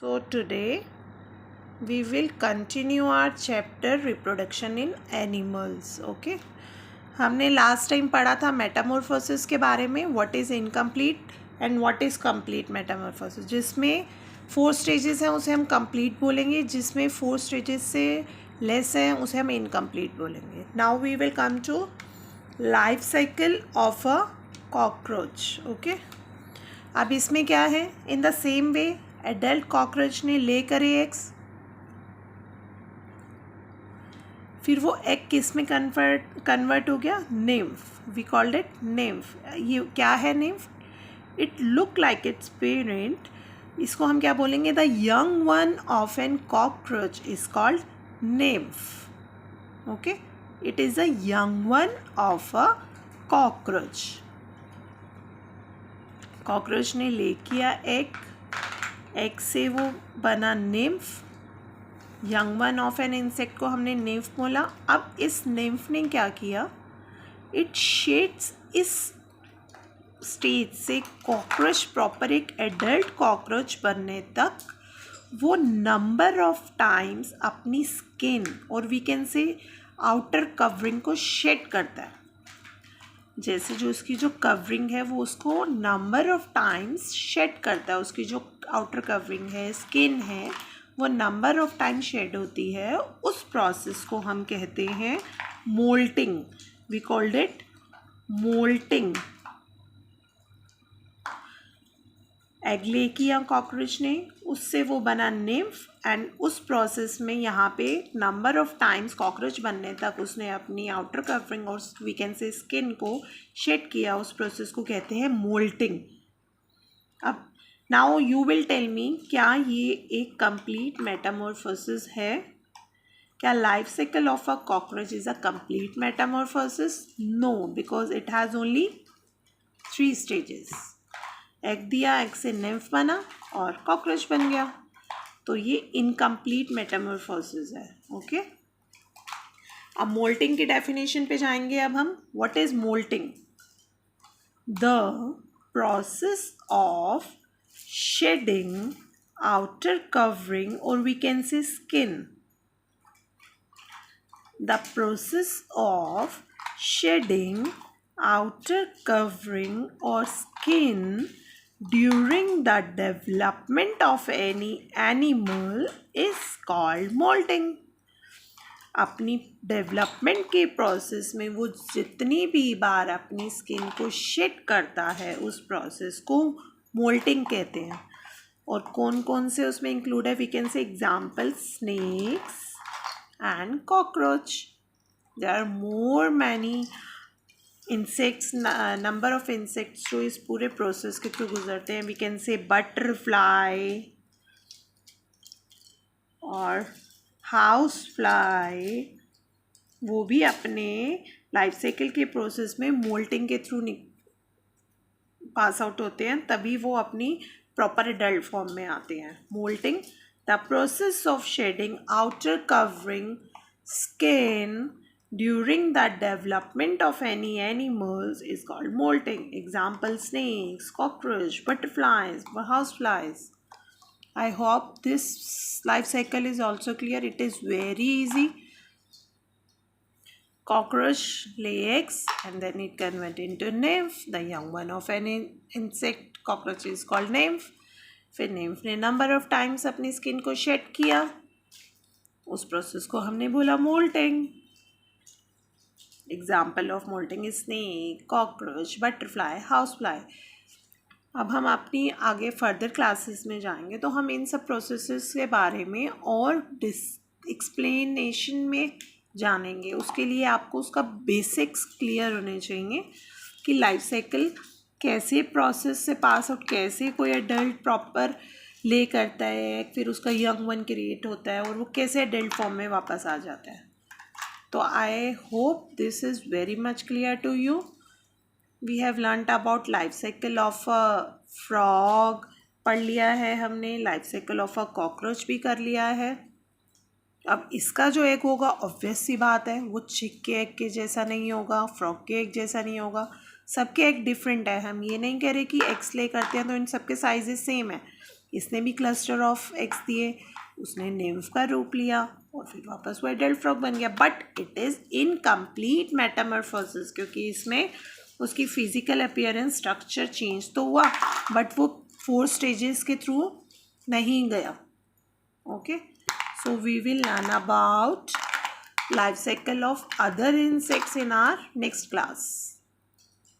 So today we will continue our chapter reproduction in animals. Okay. हमने last time पढ़ा था Metamorphosis के बारे में, what is incomplete and what is complete Metamorphosis. जिसमें 4 stages हैं उसे हम कंप्लीट बोलेंगे, जिसमें 4 स्टेजेस से लेस हैं उसे हम इनकम्प्लीट बोलेंगे। Now we will come to life cycle of a cockroach. Okay, अब इसमें क्या है, in the same way adult cockroach ने ले करे एग्स, फिर वो एग किस में कन्वर्ट हो गया, nymph. We called it nymph. ये क्या है nymph? It look like it's parent. इसको हम क्या बोलेंगे, the young one of an cockroach is called nymph. Okay, it is the young one of a cockroach. Cockroach ने ले किया egg, egg से वो बना nymph. Young one of an insect को हमने निम्फ बोला। अब इस निम्फ ने क्या किया, इट शेड्स इस स्टेज से कॉकरोच प्रॉपर एक एडल्ट कॉकरोच बनने तक वो नंबर ऑफ टाइम्स अपनी स्किन और we can say outer covering को शेड करता है। जैसे जो उसकी जो कवरिंग है वो उसको नंबर ऑफ टाइम्स शेड करता है। उसकी जो आउटर कवरिंग है, स्किन है, वो नंबर ऑफ टाइम शेड होती है। उस प्रोसेस को हम कहते हैं moulting. We called it moulting. Egg lay किया कॉकरोच ने, उससे वो बना निम्फ एंड उस प्रोसेस में यहाँ पे नंबर ऑफ टाइम्स कॉकरोच बनने तक उसने अपनी आउटर कवरिंग और वी कैन से स्किन को शेड किया। उस प्रोसेस को कहते हैं मोल्टिंग। अब now you will tell me, क्या ये एक कंप्लीट मेटामॉर्फोसिस है? क्या life cycle of a cockroach is a complete metamorphosis? No, because it has only 3 stages. Egg दिया, एग से निम्फ बना और कॉकरोच बन गया, तो ये इनकम्प्लीट मेटामॉर्फोसिस है। ओके, अब मोल्टिंग की डेफिनेशन पे जाएंगे। अब हम, what is moulting? The process of shedding outer covering or we can say skin. The process of shedding outer covering or skin during the development of any animal is called molting. अपनी development के process में वो जितनी भी बार अपनी skin को shed करता है उस प्रोसेस को मोल्टिंग कहते हैं। और कौन कौन से उसमें इंक्लूड है? We can say example snakes and cockroach. There are more many insects, number of insects जो इस पूरे प्रोसेस के थ्रू गुजरते हैं। वी कैन से बटरफ्लाई और हाउस फ्लाई, वो भी अपने लाइफ साइकिल के प्रोसेस में मोल्टिंग के थ्रू पास आउट होते हैं, तभी वो अपनी प्रॉपर एडल्ट फॉर्म में आते हैं। Moulting, the process of shedding outer covering skin during the development of any animals is called moulting. Example snakes, cockroach, butterflies, house flies. I hope this life cycle is also clear. It is very easy. Cockroach lay eggs and then it convert into nymph. The young one of an insect cockroach is called nymph. फिर nymph ने number of times अपनी skin को shed किया, उस process को हमने बोला molting. Example of molting is snake, cockroach, butterfly, housefly. अब हम अपनी आगे फर्दर क्लासेस में जाएंगे तो हम इन सब प्रोसेसेस के बारे में और एक्सप्लेनेशन में जानेंगे। उसके लिए आपको उसका बेसिक्स क्लियर होने चाहिए कि लाइफ साइकिल कैसे प्रोसेस से पास आउट, कैसे कोई एडल्ट प्रॉपर ले करता है, फिर उसका यंग वन क्रिएट होता है और वो कैसे एडल्ट फॉर्म में वापस आ जाता है। तो I hope this is very much clear to you. We have learned about life cycle of a frog पढ़ लिया है हमने, life cycle of a cockroach भी कर लिया है। अब इसका जो एग होगा, ऑब्वियस सी बात है, वो चिक के एग के जैसा नहीं होगा, फ्रॉग के एग जैसा नहीं होगा। सबके एग डिफरेंट है। हम ये नहीं कह रहे कि एक्स ले करते हैं तो इन सबके साइजेस सेम है। इसने भी क्लस्टर ऑफ एग्स दिए, उसने निम्फ का रूप लिया और फिर वापस वो एडल्ट फ्रॉग बन गया। But it is incomplete Metamorphosis, क्योंकि इसमें उसकी फिजिकल अपीयरेंस स्ट्रक्चर चेंज तो हुआ बट वो 4 स्टेजेस के थ्रू नहीं गया। Okay, so we will learn about life cycle of other insects in our next class.